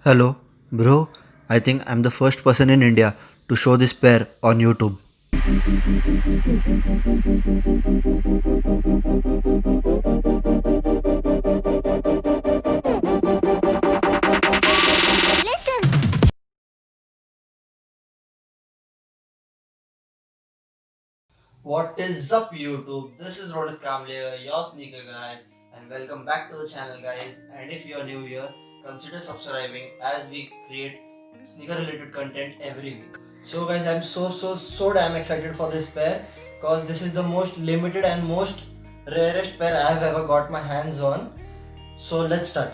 Hello, bro. I think I'm the first person in India to show this pair on YouTube. What is up, YouTube? This is Rodit Kamble, your sneaker guy, and welcome back to the channel, guys. And if you are new here, consider subscribing as we create sneaker related content every week. So, guys, I'm so damn excited for this pair because this is the most limited and most rarest pair I have ever got my hands on. So, let's start.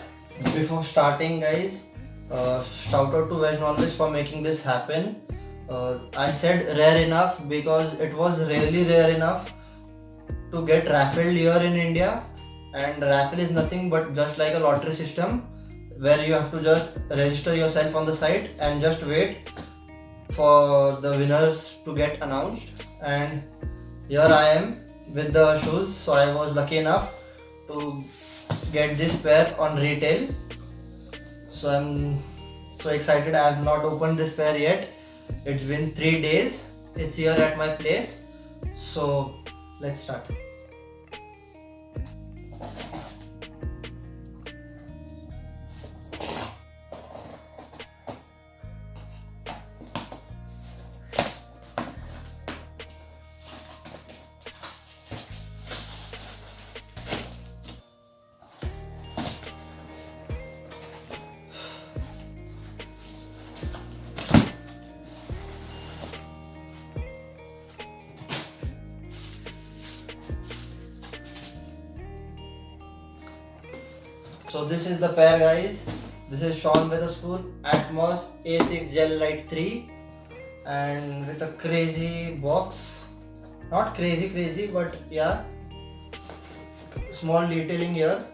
Before starting, guys, shout out to Vegnonveg for making this happen. I said rare enough because it was really rare enough to get Raffle here in India, and Raffle is nothing but just like a lottery system where you have to just register yourself on the site and just wait for the winners to get announced. And here I am with the shoes, so I was lucky enough to get this pair on retail. So I'm so excited. I have not opened this pair yet. It's been 3 days. It's here at my place. So let's start. So this is the pair, guys. This is Sean Wotherspoon Atmos ASICS Gel-Lyte III, and with a crazy box. Not crazy, but yeah, small detailing here.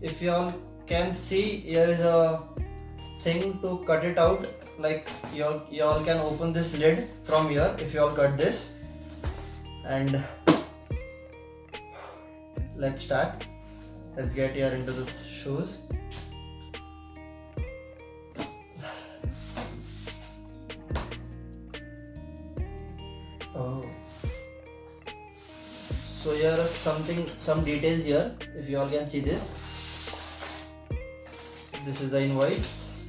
If y'all can see, here is a thing to cut it out. Like y'all can open this lid from here if y'all cut this. And let's start. Let's get here into the shoes. Oh. So here are some details here. If you all can see this. This is the invoice.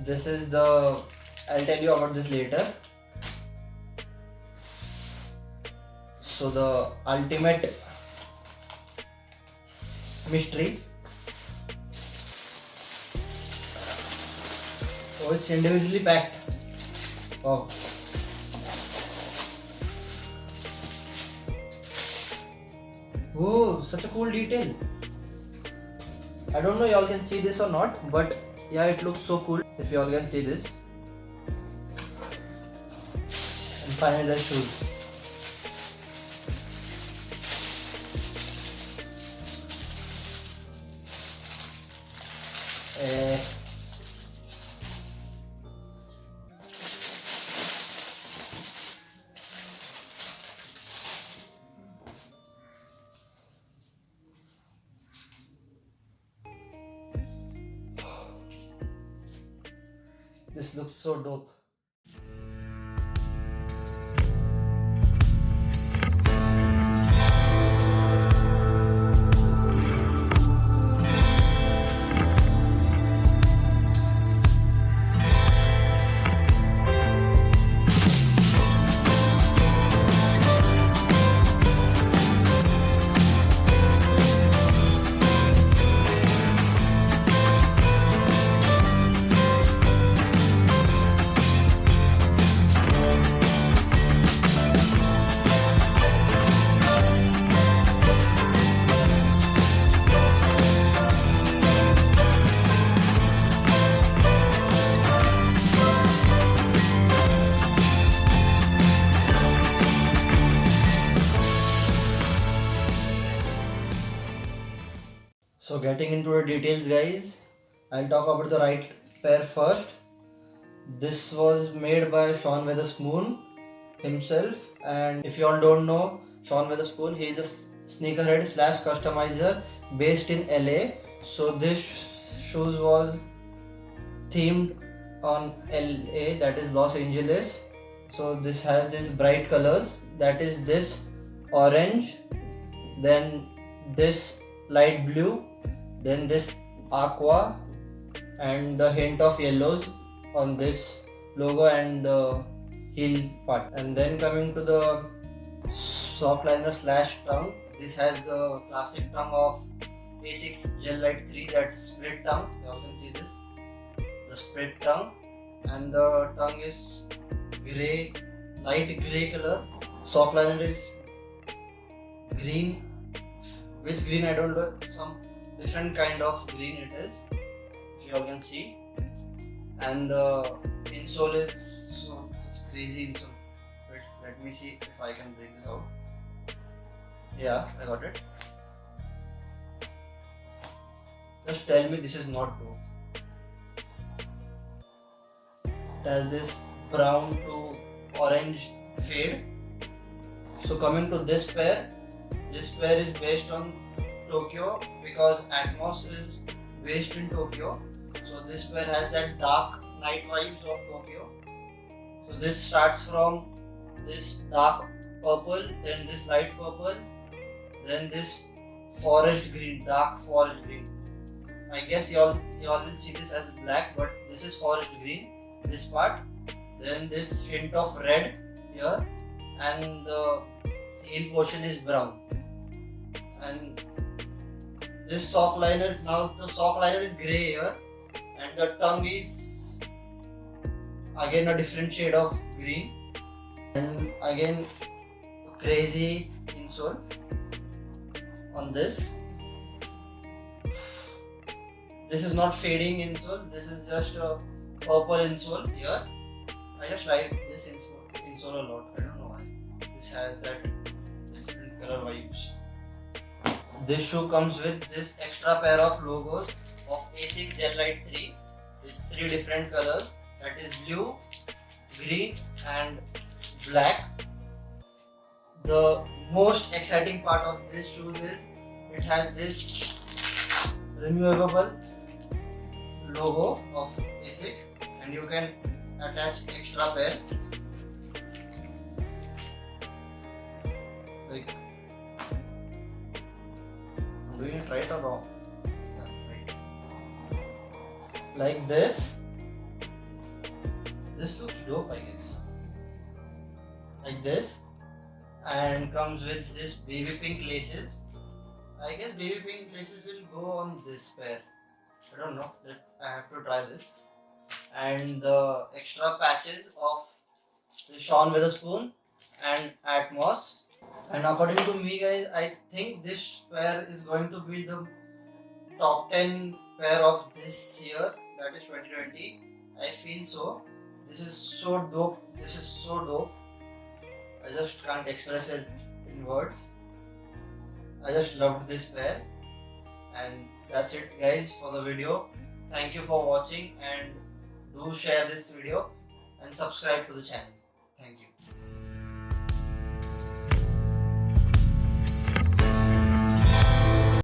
This is the, I'll tell you about this later. So the ultimate mystery. Oh, it's individually packed. Wow. Oh, such a cool detail. I don't know y'all can see this or not, but yeah, it looks so cool if y'all can see this. And finally the shoes. This looks so dope. So getting into the details, guys, I'll talk about the right pair first. This was made by Sean Wotherspoon himself, and if you all don't know Sean Wotherspoon, he is a sneakerhead slash customizer based in LA. So this shoes was themed on LA, that is Los Angeles. So this has this bright colors, that is this orange, then this light blue, then this aqua, and the hint of yellows on this logo and the heel part. And then coming to the sock liner slash tongue, this has the classic tongue of ASICS Gel-Lyte III, that split tongue. You all can see this, the split tongue, and the tongue is grey, light grey color. Sock liner is green. Which green I don't know, some different kind of green it is, if you all can see. And the insole is such crazy insole. Wait, let me see if I can bring this out. Yeah, I got it. Just tell me this is not dope. It has this brown to orange fade. So coming to this pair is based on Tokyo because Atmos is based in Tokyo. So this pair has that dark night vibes of Tokyo. So this starts from this dark purple, then this light purple, then this forest green, dark forest green. I guess y'all will see this as black, but this is forest green, this part. Then this hint of red here, and the heel portion is brown. And this sock liner, now the sock liner is grey here, and the tongue is again a different shade of green, and again crazy insole on this. This is not fading insole, this is just a purple insole here. I just like this insole a lot, I don't know why. This has that different color vibes. This shoe comes with this extra pair of logos of ASICS Gel-Lyte III. It's 3 different colors, that is blue, green and black. The most exciting part of this shoe is it has this removable logo of ASICS, and you can attach extra pair. Like, I'm doing it right or wrong? Yeah, right. Like this. This looks dope, I guess. Like this, and comes with this baby pink laces. I guess baby pink laces will go on this pair. I don't know. I have to try this. And the extra patches of the Sean Wotherspoon and Atmos. And according to me, guys, I think this pair is going to be the top 10 pair of this year, that is 2020. I feel so. This is so dope. This is so dope. I just can't express it in words. I just loved this pair. And that's it, guys, for the video. Thank you for watching, and do share this video and subscribe to the channel. Thank you.